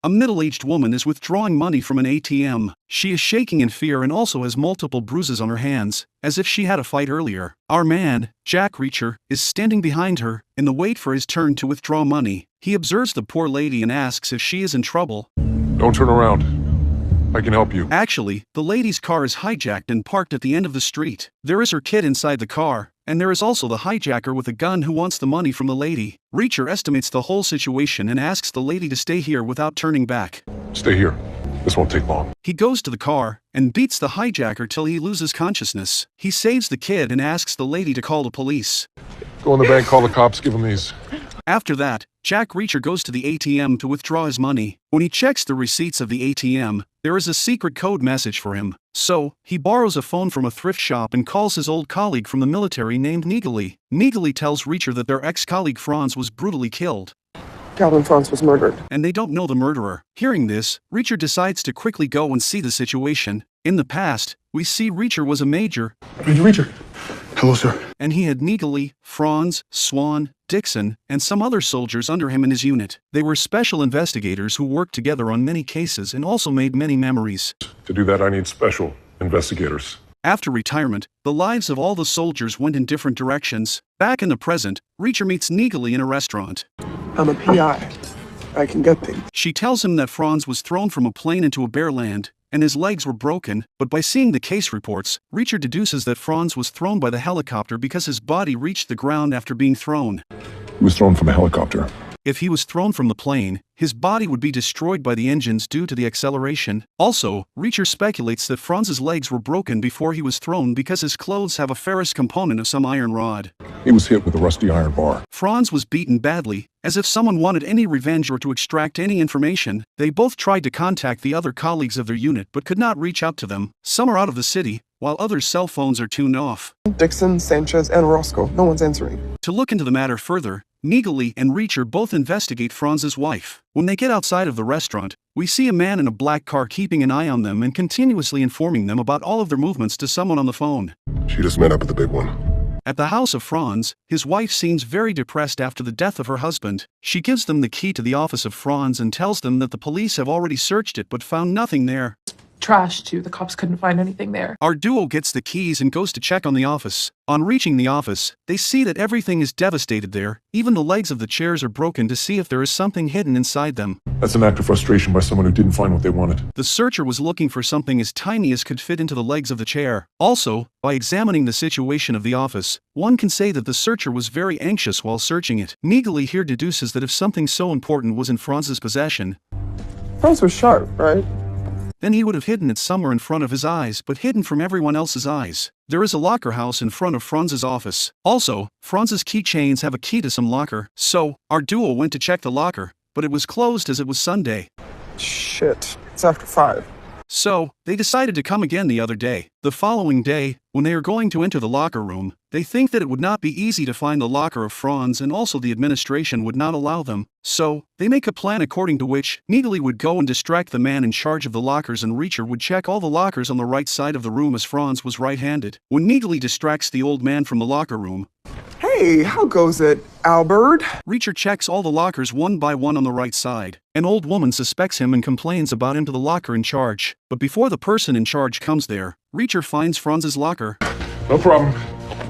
A middle-aged woman is withdrawing money from an ATM. She is shaking in fear and also has multiple bruises on her hands, as if she had a fight earlier. Our man, Jack Reacher, is standing behind her, in the wait for his turn to withdraw money. He observes the poor lady and asks if she is in trouble. Don't turn around. I can help you. Actually, the lady's car is hijacked and parked at the end of the street. There is her kid inside the car, and there is also the hijacker with a gun who wants the money from the lady. Reacher estimates the whole situation and asks the lady to stay here without turning back. Stay here. This won't take long. He goes to the car and beats the hijacker till he loses consciousness. He saves the kid and asks the lady to call the police. Go in the bank, call the cops, give them these. After that, Jack Reacher goes to the ATM to withdraw his money. When he checks the receipts of the ATM, there is a secret code message for him. So, he borrows a phone from a thrift shop and calls his old colleague from the military named Neagley. Neagley tells Reacher that their ex-colleague Franz was brutally killed. Calvin Franz was murdered. And they don't know the murderer. Hearing this, Reacher decides to quickly go and see the situation. In the past, we see Reacher was a major. Major Reacher. Hello, sir. And he had Neagley, Franz, Swan, Dixon, and some other soldiers under him in his unit. They were special investigators who worked together on many cases and also made many memories. To do that, I need special investigators. After retirement, the lives of all the soldiers went in different directions. Back in the present, Reacher meets Neagley in a restaurant. I'm a PI. I can get things. She tells him that Franz was thrown from a plane into a bare land, and his legs were broken, but by seeing the case reports, Reacher deduces that Franz was thrown by the helicopter because his body reached the ground after being thrown. He was thrown from a helicopter. If he was thrown from the plane, his body would be destroyed by the engines due to the acceleration. Also, Reacher speculates that Franz's legs were broken before he was thrown because his clothes have a ferrous component of some iron rod. He was hit with a rusty iron bar. Franz was beaten badly, as if someone wanted any revenge or to extract any information. They both tried to contact the other colleagues of their unit but could not reach out to them. Some are out of the city, while others' cell phones are tuned off. Dixon, Sanchez, and Roscoe. No one's answering. To look into the matter further, Neagley and Reacher both investigate Franz's wife. When they get outside of the restaurant, we see a man in a black car keeping an eye on them and continuously informing them about all of their movements to someone on the phone. She just met up with the big one. At the house of Franz, his wife seems very depressed after the death of her husband. She gives them the key to the office of Franz and tells them that the police have already searched it but found nothing there. Trash, too. The cops couldn't find anything there. Our duo gets the keys and goes to check on the office. On reaching the office, they see that everything is devastated there. Even the legs of the chairs are broken to see if there is something hidden inside them. That's an act of frustration by someone who didn't find what they wanted. The searcher was looking for something as tiny as could fit into the legs of the chair. Also, by examining the situation of the office, one can say that the searcher was very anxious while searching it. Neagley here deduces that if something so important was in Franz's possession, Franz was sharp, right? then he would have hidden it somewhere in front of his eyes but hidden from everyone else's eyes. There is a locker house in front of Franz's office. Also, Franz's keychains have a key to some locker. So, our duo went to check the locker, but it was closed as it was Sunday. Shit. It's after 5. So, they decided to come again the other day. The following day, when they are going to enter the locker room, they think that it would not be easy to find the locker of Franz and also the administration would not allow them. So, they make a plan according to which Neagley would go and distract the man in charge of the lockers and Reacher would check all the lockers on the right side of the room as Franz was right-handed. When Neagley distracts the old man from the locker room, Hey, how goes it, Albert? Reacher checks all the lockers one by one on the right side. An old woman suspects him and complains about him to the locker in charge. But before the person in charge comes there, Reacher finds Franz's locker. No problem.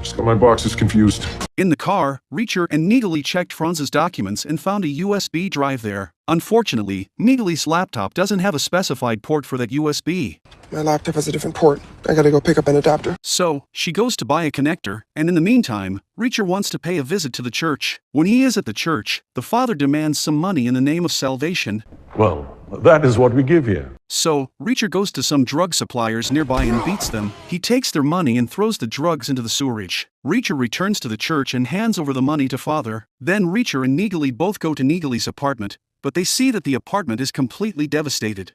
Just got my boxes confused. In the car, Reacher and Neagley checked Franz's documents and found a USB drive there. Unfortunately, Neagley's laptop doesn't have a specified port for that USB. My laptop has a different port. I gotta go pick up an adapter. So, she goes to buy a connector, and in the meantime, Reacher wants to pay a visit to the church. When he is at the church, the father demands some money in the name of salvation. Well, that is what we give here. So, Reacher goes to some drug suppliers nearby and beats them. He takes their money and throws the drugs into the sewerage. Reacher returns to the church and hands over the money to father. Then Reacher and Neagley both go to Neagley's apartment, but they see that the apartment is completely devastated.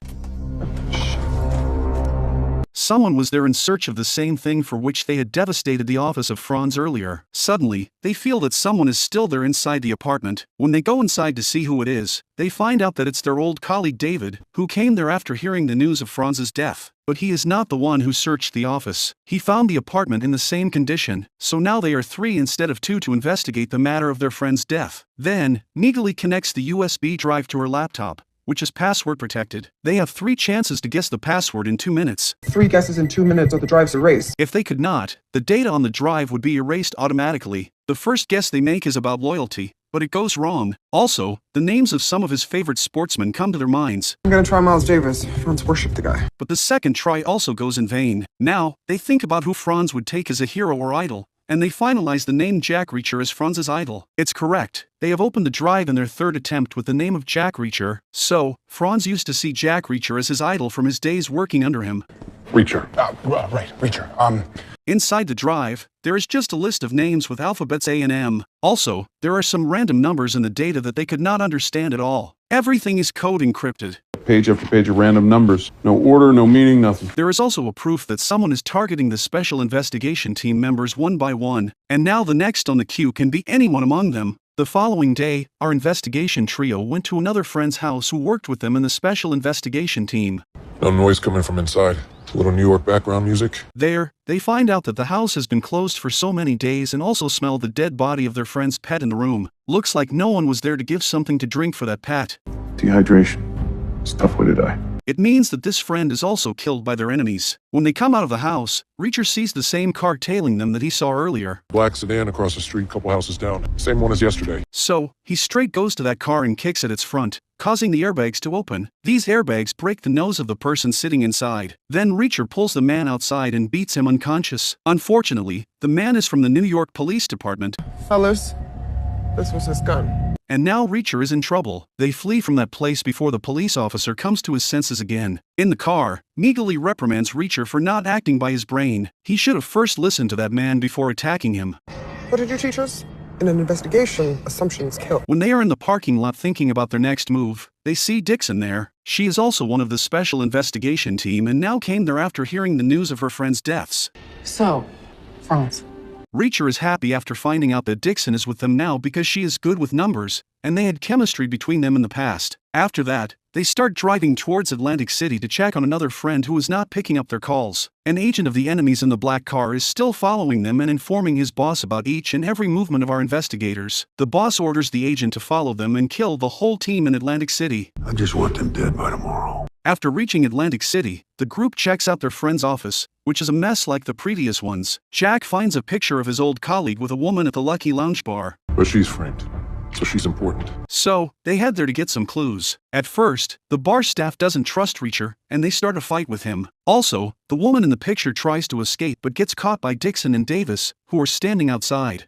Someone was there in search of the same thing for which they had devastated the office of Franz earlier. Suddenly, they feel that someone is still there inside the apartment. When they go inside to see who it is, they find out that it's their old colleague David, who came there after hearing the news of Franz's death. But he is not the one who searched the office. He found the apartment in the same condition, so now they are 3 instead of 2 to investigate the matter of their friend's death. Then, Neagley connects the USB drive to her laptop, which is password protected. They have 3 chances to guess the password in 2 minutes. 3 guesses in 2 minutes or the drive's erased. If they could not, the data on the drive would be erased automatically. The first guess they make is about loyalty, but it goes wrong. Also, the names of some of his favorite sportsmen come to their minds. I'm gonna try Miles Davis. Franz worshipped the guy. But the second try also goes in vain. Now, they think about who Franz would take as a hero or idol, and they finalize the name Jack Reacher as Franz's idol. It's correct. They have opened the drive in their third attempt with the name of Jack Reacher, so Franz used to see Jack Reacher as his idol from his days working under him. Reacher. Right, Reacher. Inside the drive, there is just a list of names with alphabets A and M. Also, there are some random numbers in the data that they could not understand at all. Everything is code encrypted. Page after page of random numbers. No order, no meaning, nothing. There is also a proof that someone is targeting the special investigation team members one by one, and now the next on the queue can be anyone among them. The following day, our investigation trio went to another friend's house who worked with them in the special investigation team. No noise coming from inside. A little New York background music. There, they find out that the house has been closed for so many days and also smell the dead body of their friend's pet in the room. Looks like no one was there to give something to drink for that pet. Dehydration. It's a tough way to die. It means that this friend is also killed by their enemies. When they come out of the house, Reacher sees the same car tailing them that he saw earlier. Black sedan across the street, couple houses down. Same one as yesterday. So, he straight goes to that car and kicks at its front, causing the airbags to open. These airbags break the nose of the person sitting inside. Then Reacher pulls the man outside and beats him unconscious. Unfortunately, the man is from the New York Police Department. Fellas, this was his gun. And now Reacher is in trouble. They flee from that place before the police officer comes to his senses again. In the car, Meagerly reprimands Reacher for not acting by his brain. He should have first listened to that man before attacking him. What did you teach us? In an investigation, assumptions kill. When they are in the parking lot thinking about their next move, they see Dixon there. She is also one of the special investigation team and now came there after hearing the news of her friends' deaths. So, Franz. Reacher is happy after finding out that Dixon is with them now because she is good with numbers, and they had chemistry between them in the past. After that, they start driving towards Atlantic City to check on another friend who is not picking up their calls. An agent of the enemies in the black car is still following them and informing his boss about each and every movement of our investigators. The boss orders the agent to follow them and kill the whole team in Atlantic City. I just want them dead by tomorrow. After reaching Atlantic City, the group checks out their friend's office, which is a mess like the previous ones. Jack finds a picture of his old colleague with a woman at the Lucky Lounge bar. But she's framed, so she's important. So, they head there to get some clues. At first, the bar staff doesn't trust Reacher, and they start a fight with him. Also, the woman in the picture tries to escape but gets caught by Dixon and Davis, who are standing outside.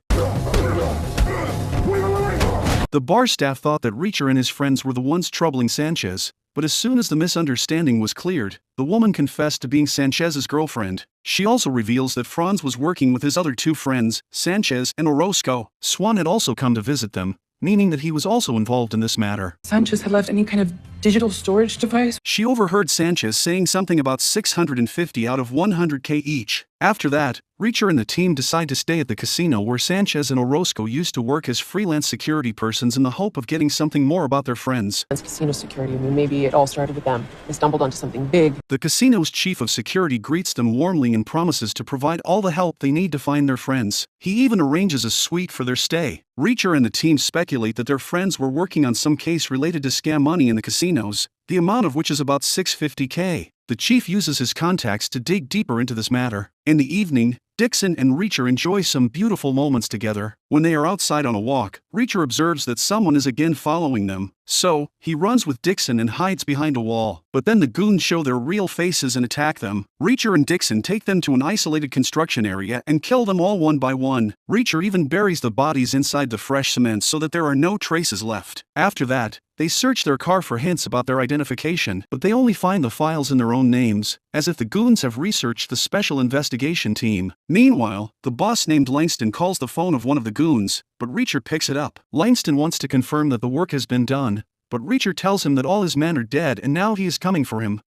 The bar staff thought that Reacher and his friends were the ones troubling Sanchez, but as soon as the misunderstanding was cleared, the woman confessed to being Sanchez's girlfriend. She also reveals that Franz was working with his other 2 friends, Sanchez and Orozco. Swan had also come to visit them, meaning that he was also involved in this matter. Sanchez had left any kind of digital storage device? She overheard Sanchez saying something about 650 out of 100K each. After that, Reacher and the team decide to stay at the casino where Sanchez and Orozco used to work as freelance security persons in the hope of getting something more about their friends. Casino security. I mean, maybe it all started with them. They stumbled onto something big. The casino's chief of security greets them warmly and promises to provide all the help they need to find their friends. He even arranges a suite for their stay. Reacher and the team speculate that their friends were working on some case related to scam money in the casinos, the amount of which is about 650K. The chief uses his contacts to dig deeper into this matter. In the evening, Dixon and Reacher enjoy some beautiful moments together. When they are outside on a walk, Reacher observes that someone is again following them. So, he runs with Dixon and hides behind a wall. But then the goons show their real faces and attack them. Reacher and Dixon take them to an isolated construction area and kill them all one by one. Reacher even buries the bodies inside the fresh cement so that there are no traces left. After that, they search their car for hints about their identification, but they only find the files in their own names, as if the goons have researched the special investigation team. Meanwhile, the boss named Langston calls the phone of one of the goons, but Reacher picks it up. Langston wants to confirm that the work has been done, but Reacher tells him that all his men are dead and now he is coming for him.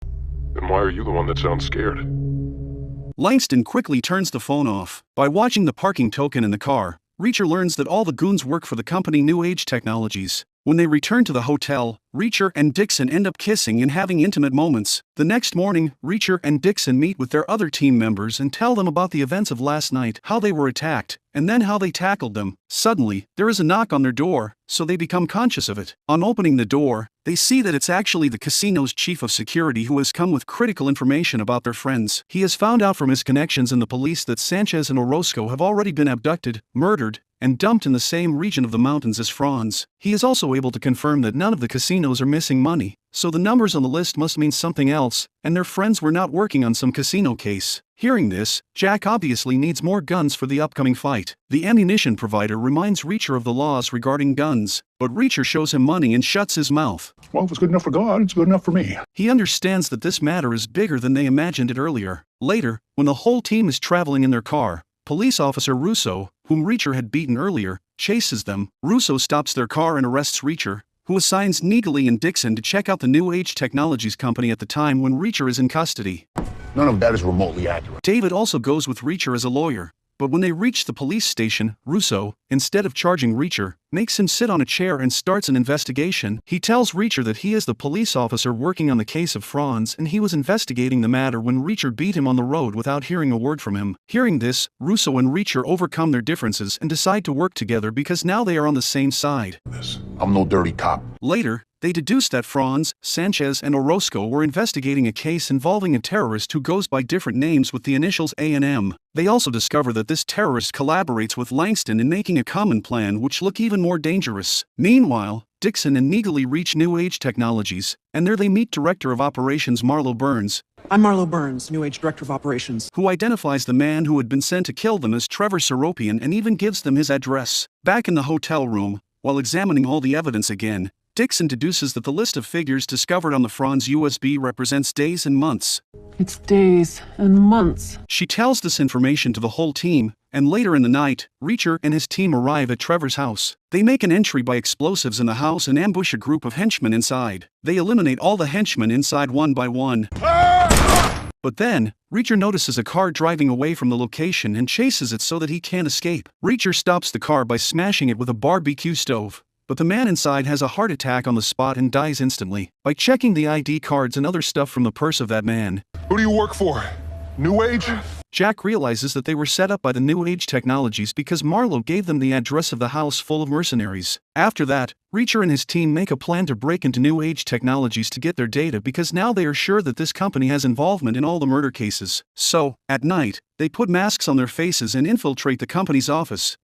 Then why are you the one that sounds scared? Langston quickly turns the phone off. By watching the parking token in the car, Reacher learns that all the goons work for the company New Age Technologies. When they return to the hotel, Reacher and Dixon end up kissing and having intimate moments. The next morning, Reacher and Dixon meet with their other team members and tell them about the events of last night, how they were attacked, and then how they tackled them. Suddenly, there is a knock on their door, so they become conscious of it. On opening the door, they see that it's actually the casino's chief of security who has come with critical information about their friends. He has found out from his connections in the police that Sanchez and Orozco have already been abducted, murdered, and dumped in the same region of the mountains as Franz. He is also able to confirm that none of the casinos are missing money, so the numbers on the list must mean something else, and their friends were not working on some casino case. Hearing this, Jack obviously needs more guns for the upcoming fight. The ammunition provider reminds Reacher of the laws regarding guns, but Reacher shows him money and shuts his mouth. Well, if it's good enough for God, it's good enough for me. He understands that this matter is bigger than they imagined it earlier. Later, when the whole team is traveling in their car, police officer Russo, whom Reacher had beaten earlier, chases them. Russo stops their car and arrests Reacher, who assigns Neagley and Dixon to check out the New Age Technologies company at the time when Reacher is in custody. None of that is remotely accurate. David also goes with Reacher as a lawyer, but when they reach the police station, Russo, instead of charging Reacher, makes him sit on a chair and starts an investigation. He tells Reacher that he is the police officer working on the case of Franz and he was investigating the matter when Reacher beat him on the road without hearing a word from him. Hearing this, Russo and Reacher overcome their differences and decide to work together because now they are on the same side. I'm no dirty cop. Later, they deduce that Franz, Sanchez, and Orozco were investigating a case involving a terrorist who goes by different names with the initials A and M. They also discover that this terrorist collaborates with Langston in making a common plan which look even more dangerous. Meanwhile, Dixon and Neagley reach New Age Technologies, and there they meet Director of Operations Marlo Burns. I'm Marlo Burns, New Age Director of Operations. Who identifies the man who had been sent to kill them as Trevor Seropian and even gives them his address. Back in the hotel room, while examining all the evidence again, Dixon deduces that the list of figures discovered on the Franz USB represents days and months. It's days and months. She tells this information to the whole team, and later in the night, Reacher and his team arrive at Trevor's house. They make an entry by explosives in the house and ambush a group of henchmen inside. They eliminate all the henchmen inside one by one. But then, Reacher notices a car driving away from the location and chases it so that he can't escape. Reacher stops the car by smashing it with a barbecue stove. But the man inside has a heart attack on the spot and dies instantly. By checking the ID cards and other stuff from the purse of that man, Who do you work for? New Age? Jack realizes that they were set up by the New Age Technologies because Marlo gave them the address of the house full of mercenaries. After that, Reacher and his team make a plan to break into New Age Technologies to get their data because now they are sure that this company has involvement in all the murder cases. So, at night, they put masks on their faces and infiltrate the company's office,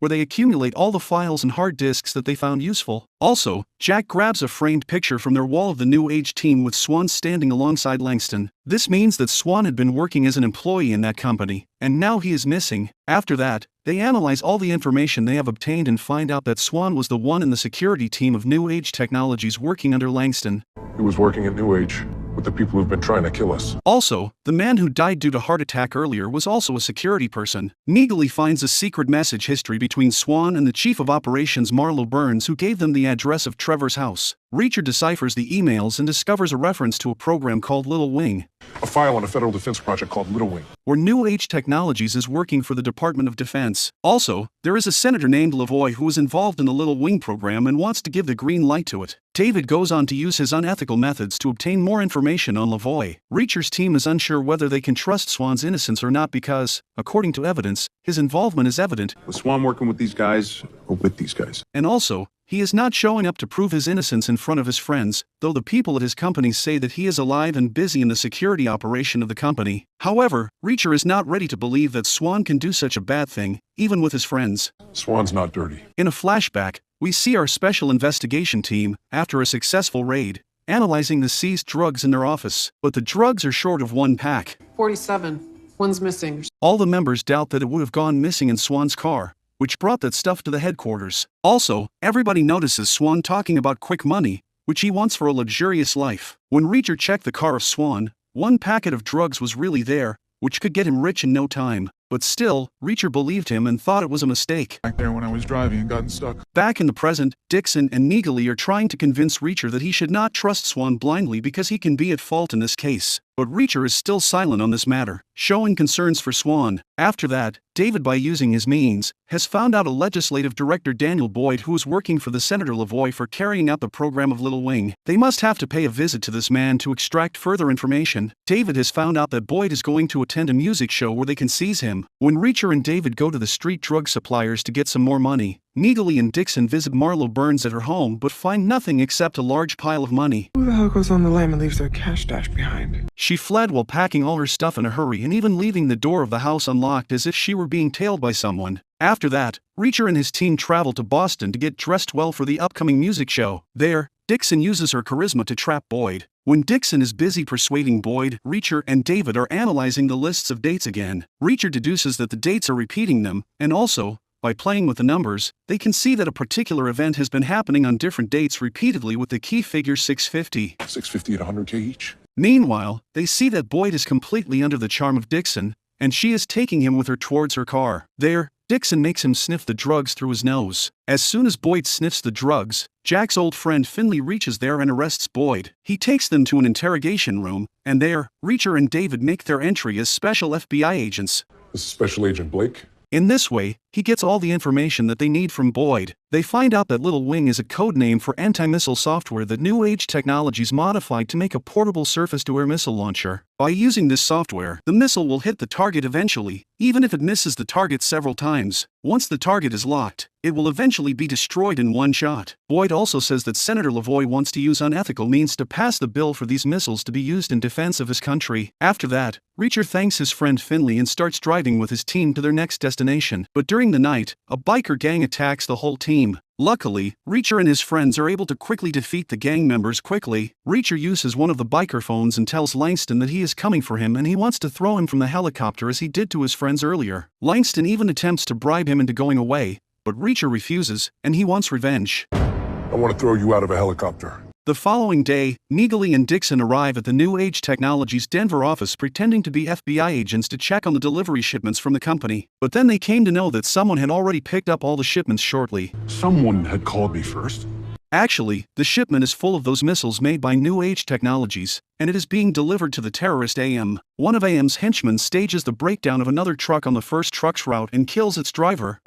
where they accumulate all the files and hard disks that they found useful. Also, Jack grabs a framed picture from their wall of the New Age team with Swan standing alongside Langston. This means that Swan had been working as an employee in that company, and now he is missing. After that, they analyze all the information they have obtained and find out that Swan was the one in the security team of New Age Technologies working under Langston. He was working at New Age with the people who've been trying to kill us. Also, the man who died due to heart attack earlier was also a security person. Neagley finds a secret message history between Swan and the chief of operations Marlo Burns, who gave them the address of Trevor's house. Reacher deciphers the emails and discovers a reference to a program called Little Wing, A file on a federal defense project called Little Wing. where New Age Technologies is working for the Department of Defense. Also, there is a senator named Lavoie who is involved in the Little Wing program and wants to give the green light to it. David goes on to use his unethical methods to obtain more information on Lavoie. Reacher's team is unsure whether they can trust Swan's innocence or not because, according to evidence, his involvement is evident, Was Swan working with these guys or with these guys? and also, he is not showing up to prove his innocence in front of his friends, though the people at his company say that he is alive and busy in the security operation of the company. However, Reacher is not ready to believe that Swan can do such a bad thing, even with his friends. Swan's not dirty. In a flashback, we see our special investigation team, after a successful raid, analyzing the seized drugs in their office. But the drugs are short of one pack. 47. One's missing. All the members doubt that it would have gone missing in Swan's car, which brought that stuff to the headquarters. Also, everybody notices Swan talking about quick money, which he wants for a luxurious life. When Reacher checked the car of Swan, one packet of drugs was really there, which could get him rich in no time. But still, Reacher believed him and thought it was a mistake. Back there when I was driving and gotten stuck. Back in the present, Dixon and Neagley are trying to convince Reacher that he should not trust Swan blindly because he can be at fault in this case. But Reacher is still silent on this matter, showing concerns for Swan. After that, David, by using his means, has found out a legislative director, Daniel Boyd, who is working for the Senator Lavoie for carrying out the program of Little Wing. They must have to pay a visit to this man to extract further information. David has found out that Boyd is going to attend a music show where they can seize him, them. When Reacher and David go to the street drug suppliers to get some more money, Neagley and Dixon visit Marlo Burns at her home but find nothing except a large pile of money. Who the hell goes on the lam and leaves their cash stash behind? She fled while packing all her stuff in a hurry and even leaving the door of the house unlocked as if she were being tailed by someone. After that, Reacher and his team travel to Boston to get dressed well for the upcoming music show. There, Dixon uses her charisma to trap Boyd. When Dixon is busy persuading Boyd, Reacher and David are analyzing the lists of dates again. Reacher deduces that the dates are repeating them, and also, by playing with the numbers, they can see that a particular event has been happening on different dates repeatedly with the key figure 650. 650 at 100K each. Meanwhile, they see that Boyd is completely under the charm of Dixon, and she is taking him with her towards her car. There, Dixon makes him sniff the drugs through his nose. As soon as Boyd sniffs the drugs, Jack's old friend Finley reaches there and arrests Boyd. He takes them to an interrogation room, and there, Reacher and David make their entry as special FBI agents. This is Special Agent Blake. In this way, he gets all the information that they need from Boyd. They find out that Little Wing is a code name for anti-missile software that New Age Technologies modified to make a portable surface-to-air missile launcher. By using this software, the missile will hit the target eventually, even if it misses the target several times. Once the target is locked, it will eventually be destroyed in one shot. Boyd also says that Senator Lavoie wants to use unethical means to pass the bill for these missiles to be used in defense of his country. After that, Reacher thanks his friend Finley and starts driving with his team to their next destination. But during the night, a biker gang attacks the whole team. Luckily, Reacher and his friends are able to quickly defeat the gang members quickly. Reacher uses one of the biker phones and tells Langston that he is coming for him and he wants to throw him from the helicopter as he did to his friends earlier. Langston even attempts to bribe him into going away, but Reacher refuses, and he wants revenge. I want to throw you out of a helicopter. The following day, Neagley and Dixon arrive at the New Age Technologies Denver office pretending to be FBI agents to check on the delivery shipments from the company. But then they came to know that someone had already picked up all the shipments shortly. Someone had called me first. Actually, the shipment is full of those missiles made by New Age Technologies, and it is being delivered to the terrorist AM. One of AM's henchmen stages the breakdown of another truck on the first truck's route and kills its driver.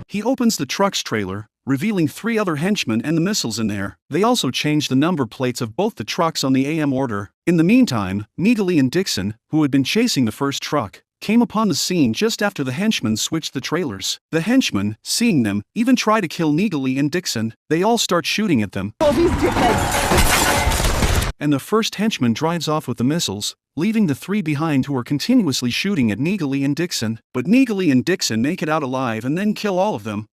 He opens the truck's trailer, revealing 3 other henchmen and the missiles in there. They also change the number plates of both the trucks on the AM order. In the meantime, Neagley and Dixon, who had been chasing the first truck, came upon the scene just after the henchmen switched the trailers. The henchmen, seeing them, even try to kill Neagley and Dixon. They all start shooting at them. And the first henchman drives off with the missiles, leaving the 3 behind who are continuously shooting at Neagley and Dixon. But Neagley and Dixon make it out alive and then kill all of them.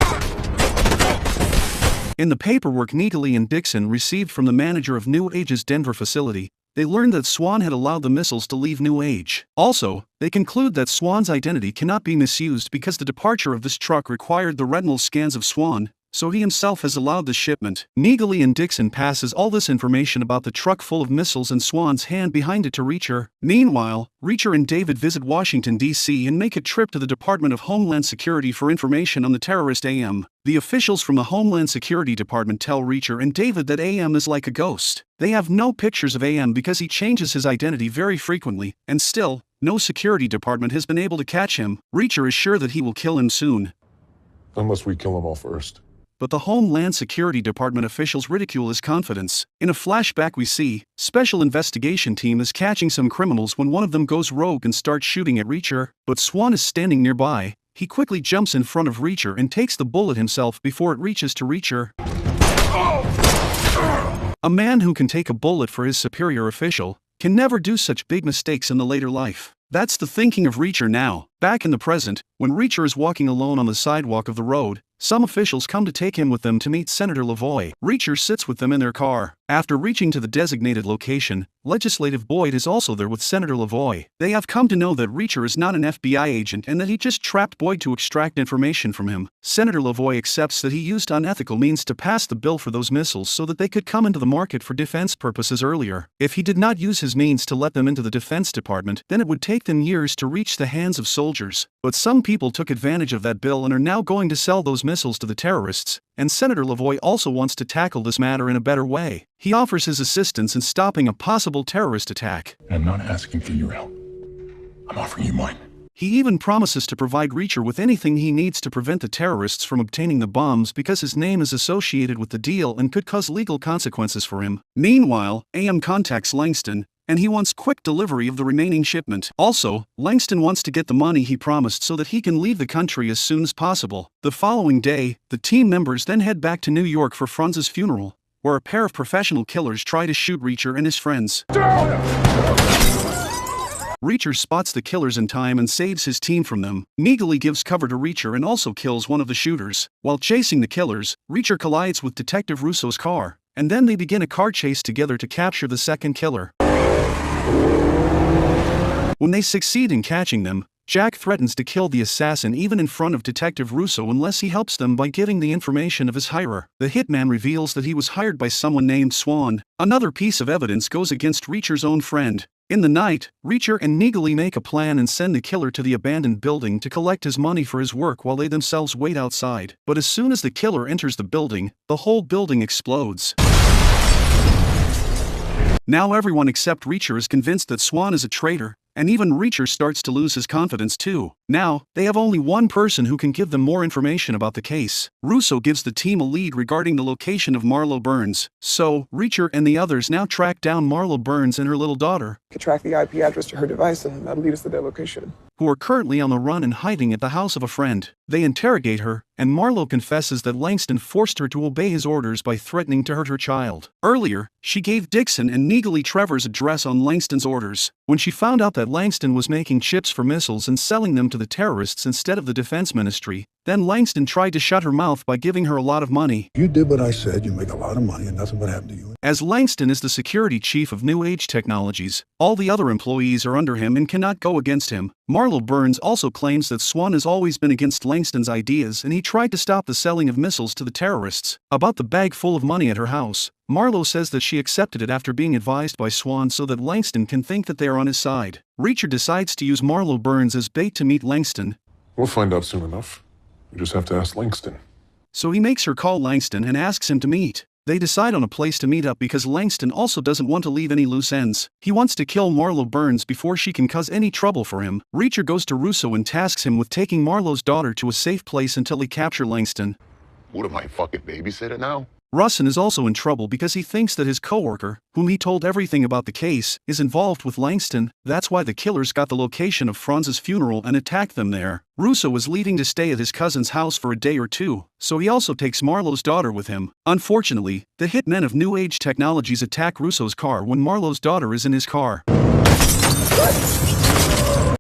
In the paperwork Neagley and Dixon received from the manager of New Age's Denver facility, they learned that Swan had allowed the missiles to leave New Age. Also, they conclude that Swan's identity cannot be misused because the departure of this truck required the retinal scans of Swan, so he himself has allowed the shipment. Neagley and Dixon passes all this information about the truck full of missiles and Swan's hand behind it to Reacher. Meanwhile, Reacher and David visit Washington, D.C. and make a trip to the Department of Homeland Security for information on the terrorist AM. The officials from the Homeland Security Department tell Reacher and David that AM is like a ghost. They have no pictures of AM because he changes his identity very frequently, and still, no security department has been able to catch him. Reacher is sure that he will kill him soon. Unless we kill them all first. But the Homeland Security Department officials ridicule his confidence. In a flashback we see, Special Investigation Team is catching some criminals when one of them goes rogue and starts shooting at Reacher, but Swan is standing nearby. He quickly jumps in front of Reacher and takes the bullet himself before it reaches to Reacher. A man who can take a bullet for his superior official can never do such big mistakes in the later life. That's the thinking of Reacher now. Back in the present, when Reacher is walking alone on the sidewalk of the road, some officials come to take him with them to meet Senator Lavoie. Reacher sits with them in their car. After reaching to the designated location, Legislative Boyd is also there with Senator Lavoie. They have come to know that Reacher is not an FBI agent and that he just trapped Boyd to extract information from him. Senator Lavoie accepts that he used unethical means to pass the bill for those missiles so that they could come into the market for defense purposes earlier. If he did not use his means to let them into the Defense Department, then it would take them years to reach the hands of soldiers. But some people took advantage of that bill and are now going to sell those missiles to the terrorists, and Senator Lavoie also wants to tackle this matter in a better way. He offers his assistance in stopping a possible terrorist attack. I'm not asking for your help. I'm offering you mine. He even promises to provide Reacher with anything he needs to prevent the terrorists from obtaining the bombs because his name is associated with the deal and could cause legal consequences for him. Meanwhile, AM contacts Langston, and he wants quick delivery of the remaining shipment. Also, Langston wants to get the money he promised so that he can leave the country as soon as possible. The following day, the team members then head back to New York for Franz's funeral, where a pair of professional killers try to shoot Reacher and his friends. Reacher spots the killers in time and saves his team from them. Neegly gives cover to Reacher and also kills one of the shooters. While chasing the killers, Reacher collides with Detective Russo's car, and then they begin a car chase together to capture the second killer. When they succeed in catching them, Jack threatens to kill the assassin even in front of Detective Russo unless he helps them by giving the information of his hirer. The hitman reveals that he was hired by someone named Swan. Another piece of evidence goes against Reacher's own friend. In the night, Reacher and Neegly make a plan and send the killer to the abandoned building to collect his money for his work while they themselves wait outside. But as soon as the killer enters the building, the whole building explodes. Now everyone except Reacher is convinced that Swan is a traitor, and even Reacher starts to lose his confidence too. Now, they have only one person who can give them more information about the case. Russo gives the team a lead regarding the location of Marlo Burns, so Reacher and the others now track down Marlo Burns and her little daughter, Could track the IP address to her device, and that'll lead us to their location. who are currently on the run and hiding at the house of a friend. They interrogate her, and Marlo confesses that Langston forced her to obey his orders by threatening to hurt her child. Earlier, she gave Dixon and Neegly Trevor's address on Langston's orders. When she found out that Langston was making chips for missiles and selling them to the terrorists instead of the defense ministry, then Langston tried to shut her mouth by giving her a lot of money. You did what I said, you make a lot of money and nothing would happen to you. As Langston is the security chief of New Age Technologies, all the other employees are under him and cannot go against him. Marlo Burns also claims that Swan has always been against Langston's ideas and he tried to stop the selling of missiles to the terrorists. About the bag full of money at her house, Marlo says that she accepted it after being advised by Swan so that Langston can think that they are on his side. Reacher decides to use Marlo Burns as bait to meet Langston. We'll find out soon enough. You just have to ask Langston. So he makes her call Langston and asks him to meet. They decide on a place to meet up because Langston also doesn't want to leave any loose ends. He wants to kill Marlo Burns before she can cause any trouble for him. Reacher goes to Russo and tasks him with taking Marlo's daughter to a safe place until he capture Langston. What am I, fucking babysitter now? Russin is also in trouble because he thinks that his coworker, whom he told everything about the case, is involved with Langston. That's why the killers got the location of Franz's funeral and attacked them there. Russo is leaving to stay at his cousin's house for a day or two, so he also takes Marlo's daughter with him. Unfortunately, the hitmen of New Age Technologies attack Russo's car when Marlo's daughter is in his car.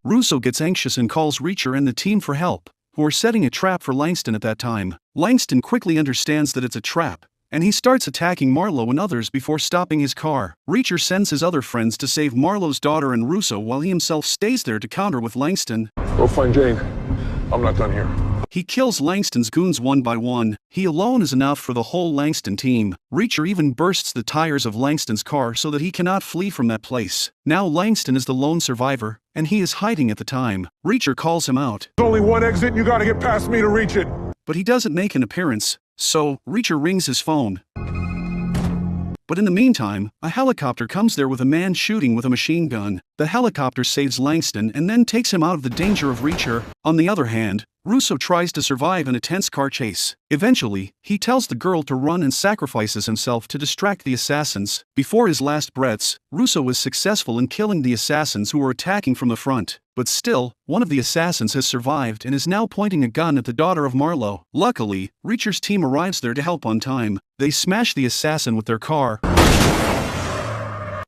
Russo gets anxious and calls Reacher and the team for help, who are setting a trap for Langston at that time. Langston quickly understands that it's a trap, and he starts attacking Marlo and others before stopping his car. Reacher sends his other friends to save Marlo's daughter and Russo while he himself stays there to counter with Langston. Go find Jane. I'm not done here. He kills Langston's goons one by one. He alone is enough for the whole Langston team. Reacher even bursts the tires of Langston's car so that he cannot flee from that place. Now Langston is the lone survivor, and he is hiding at the time. Reacher calls him out. There's only one exit and you gotta get past me to reach it. But he doesn't make an appearance, so Reacher rings his phone. But in the meantime, a helicopter comes there with a man shooting with a machine gun. The helicopter saves Langston and then takes him out of the danger of Reacher. On the other hand, Russo tries to survive in a tense car chase. Eventually, he tells the girl to run and sacrifices himself to distract the assassins. Before his last breaths, Russo is successful in killing the assassins who were attacking from the front. But still, one of the assassins has survived and is now pointing a gun at the daughter of Marlo. Luckily, Reacher's team arrives there to help on time. They smash the assassin with their car,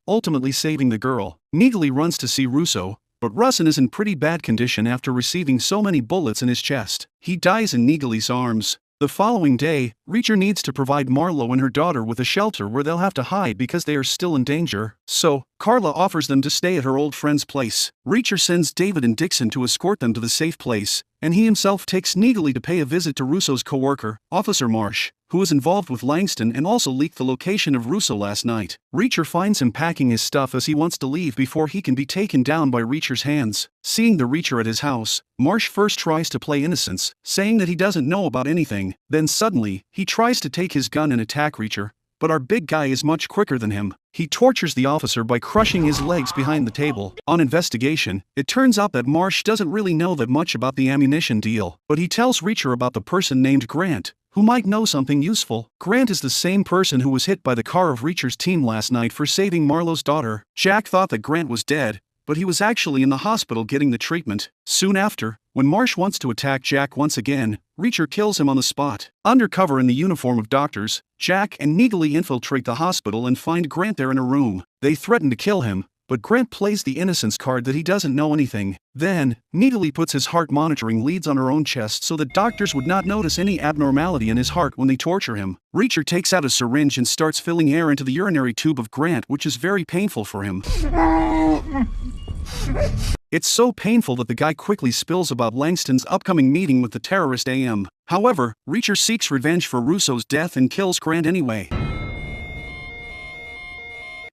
ultimately saving the girl. Neegly runs to see Russo, but Russin is in pretty bad condition after receiving so many bullets in his chest. He dies in Neegly's arms. The following day, Reacher needs to provide Marlo and her daughter with a shelter where they'll have to hide because they are still in danger. So, Carla offers them to stay at her old friend's place. Reacher sends David and Dixon to escort them to the safe place, and he himself takes Neegly to pay a visit to Russo's co-worker, Officer Marsh, who was involved with Langston and also leaked the location of Russo last night. Reacher finds him packing his stuff as he wants to leave before he can be taken down by Reacher's hands. Seeing the Reacher at his house, Marsh first tries to play innocence, saying that he doesn't know about anything. Then suddenly, he tries to take his gun and attack Reacher, but our big guy is much quicker than him. He tortures the officer by crushing his legs behind the table. On investigation, it turns out that Marsh doesn't really know that much about the ammunition deal, but he tells Reacher about the person named Grant, who might know something useful. Grant is the same person who was hit by the car of Reacher's team last night for saving Marlowe's daughter. Jack thought that Grant was dead, but he was actually in the hospital getting the treatment. Soon after, when Marsh wants to attack Jack once again, Reacher kills him on the spot. Undercover in the uniform of doctors, Jack and Neagley infiltrate the hospital and find Grant there in a room. They threaten to kill him, but Grant plays the innocence card that he doesn't know anything. Then, Neagley puts his heart monitoring leads on her own chest so that doctors would not notice any abnormality in his heart when they torture him. Reacher takes out a syringe and starts filling air into the urinary tube of Grant, which is very painful for him. It's so painful that the guy quickly spills about Langston's upcoming meeting with the terrorist AM. However, Reacher seeks revenge for Russo's death and kills Grant anyway.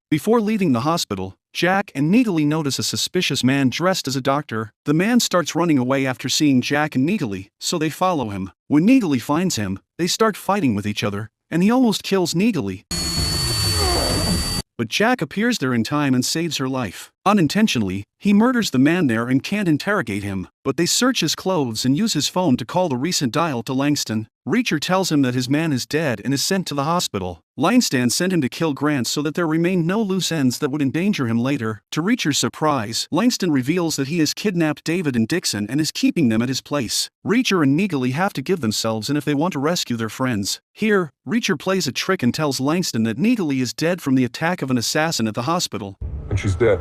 Before leaving the hospital, Jack and Neagley notice a suspicious man dressed as a doctor. The man starts running away after seeing Jack and Neagley, so they follow him. When Neagley finds him, they start fighting with each other, and he almost kills Neagley. But Jack appears there in time and saves her life. Unintentionally, he murders the man there and can't interrogate him, but they search his clothes and use his phone to call the recent dial to Langston. Reacher tells him that his man is dead and is sent to the hospital. Langston sent him to kill Grant so that there remained no loose ends that would endanger him later. To Reacher's surprise, Langston reveals that he has kidnapped David and Dixon and is keeping them at his place. Reacher and Neagley have to give themselves in if they want to rescue their friends. Here, Reacher plays a trick and tells Langston that Neagley is dead from the attack of an assassin at the hospital. And she's dead.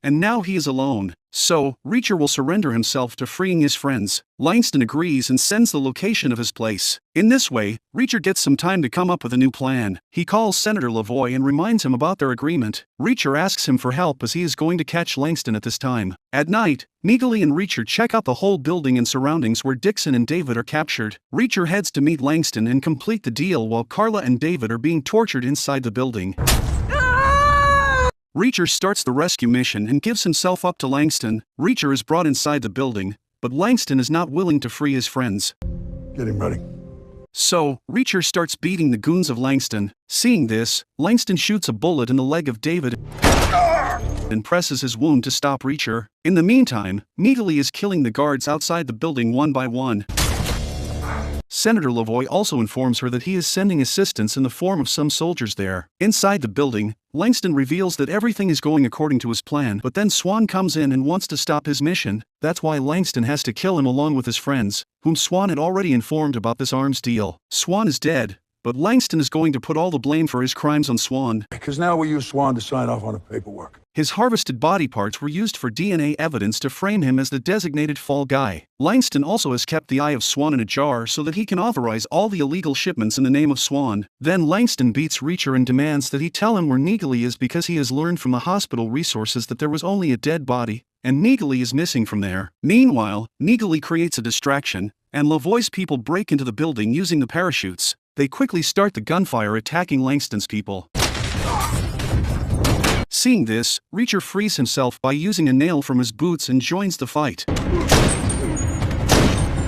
And now he is alone, so Reacher will surrender himself to freeing his friends. Langston agrees and sends the location of his place. In this way, Reacher gets some time to come up with a new plan. He calls Senator Lavoie and reminds him about their agreement. Reacher asks him for help as he is going to catch Langston at this time. At night, Neagley and Reacher check out the whole building and surroundings where Dixon and David are captured. Reacher heads to meet Langston and complete the deal while Carla and David are being tortured inside the building. Reacher starts the rescue mission and gives himself up to Langston. Reacher is brought inside the building, but Langston is not willing to free his friends. Get him ready. So, Reacher starts beating the goons of Langston. Seeing this, Langston shoots a bullet in the leg of David and presses his wound to stop Reacher. In the meantime, Neagley is killing the guards outside the building one by one. Senator Lavoie also informs her that he is sending assistance in the form of some soldiers there. Inside the building, Langston reveals that everything is going according to his plan, but then Swan comes in and wants to stop his mission. That's why Langston has to kill him along with his friends, whom Swan had already informed about this arms deal. Swan is dead, but Langston is going to put all the blame for his crimes on Swan. Because now we use Swan to sign off on the paperwork. His harvested body parts were used for DNA evidence to frame him as the designated fall guy. Langston also has kept the eye of Swan in a jar so that he can authorize all the illegal shipments in the name of Swan. Then Langston beats Reacher and demands that he tell him where Neagley is because he has learned from the hospital resources that there was only a dead body, and Neagley is missing from there. Meanwhile, Neagley creates a distraction, and Lavoie's people break into the building using the parachutes. They quickly start the gunfire attacking Langston's people. Seeing this, Reacher frees himself by using a nail from his boots and joins the fight.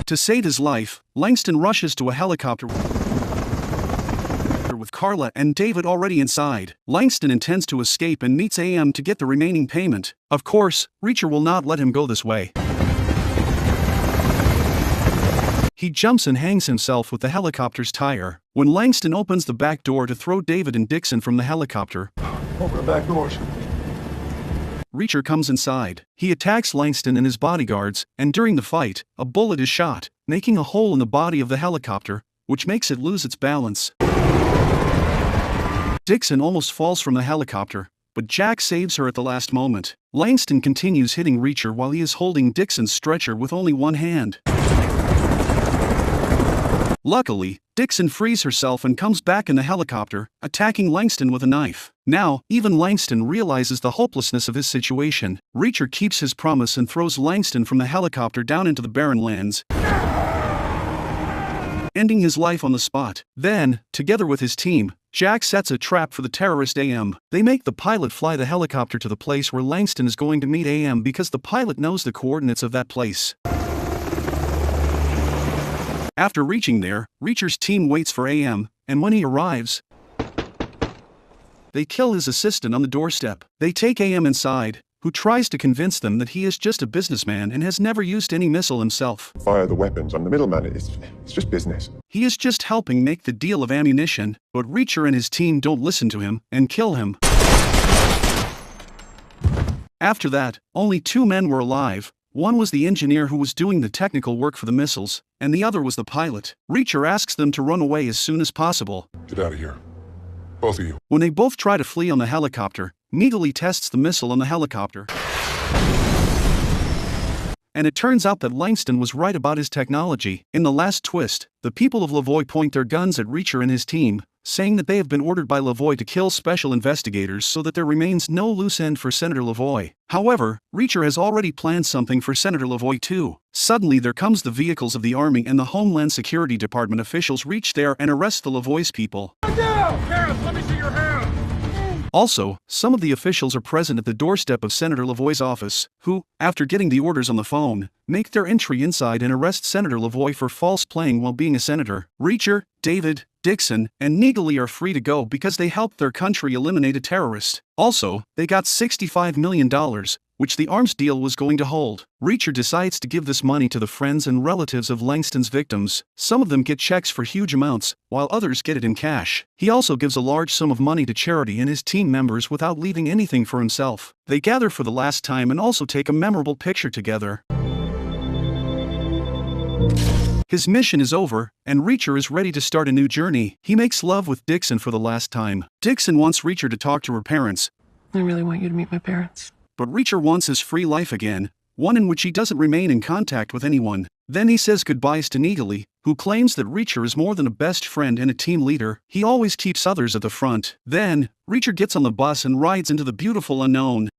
To save his life, Langston rushes to a helicopter with Carla and David already inside. Langston intends to escape and meets AM to get the remaining payment. Of course, Reacher will not let him go this way. He jumps and hangs himself with the helicopter's tire. When Langston opens the back door to throw David and Dixon from the helicopter, Open the back doors. Reacher comes inside. He attacks Langston and his bodyguards, and during the fight, a bullet is shot, making a hole in the body of the helicopter, which makes it lose its balance. Dixon almost falls from the helicopter, but Jack saves her at the last moment. Langston continues hitting Reacher while he is holding Dixon's stretcher with only one hand. Luckily, Dixon frees herself and comes back in the helicopter, attacking Langston with a knife. Now, even Langston realizes the hopelessness of his situation. Reacher keeps his promise and throws Langston from the helicopter down into the barren lands, ending his life on the spot. Then, together with his team, Jack sets a trap for the terrorist AM. They make the pilot fly the helicopter to the place where Langston is going to meet AM because the pilot knows the coordinates of that place. After reaching there, Reacher's team waits for AM, and when he arrives, they kill his assistant on the doorstep. They take AM inside, who tries to convince them that he is just a businessman and has never used any missile himself. Fire the weapons. I'm the middleman. It's just business. He is just helping make the deal of ammunition, but Reacher and his team don't listen to him and kill him. After that, only 2 men were alive. One was the engineer who was doing the technical work for the missiles, and the other was the pilot. Reacher asks them to run away as soon as possible. Get out of here. Both of you. When they both try to flee on the helicopter, Needley tests the missile on the helicopter. And it turns out that Langston was right about his technology. In the last twist, the people of Lavoie point their guns at Reacher and his team, saying that they have been ordered by Lavoie to kill special investigators so that there remains no loose end for Senator Lavoie. However, Reacher has already planned something for Senator Lavoie too. Suddenly there comes the vehicles of the Army and the Homeland Security Department officials reach there and arrest the Lavoie's people. Let me see your hands! Also, some of the officials are present at the doorstep of Senator Lavoie's office, who, after getting the orders on the phone, make their entry inside and arrest Senator Lavoie for false playing while being a senator. Reacher, David, Dixon, and Needley are free to go because they helped their country eliminate a terrorist. Also, they got $65 million, which the arms deal was going to hold. Reacher decides to give this money to the friends and relatives of Langston's victims. Some of them get checks for huge amounts, while others get it in cash. He also gives a large sum of money to charity and his team members without leaving anything for himself. They gather for the last time and also take a memorable picture together. His mission is over, and Reacher is ready to start a new journey. He makes love with Dixon for the last time. Dixon wants Reacher to talk to her parents, I really want you to meet my parents. but Reacher wants his free life again, one in which he doesn't remain in contact with anyone. Then he says goodbyes to Needley, who claims that Reacher is more than a best friend and a team leader. He always keeps others at the front. Then, Reacher gets on the bus and rides into the beautiful unknown.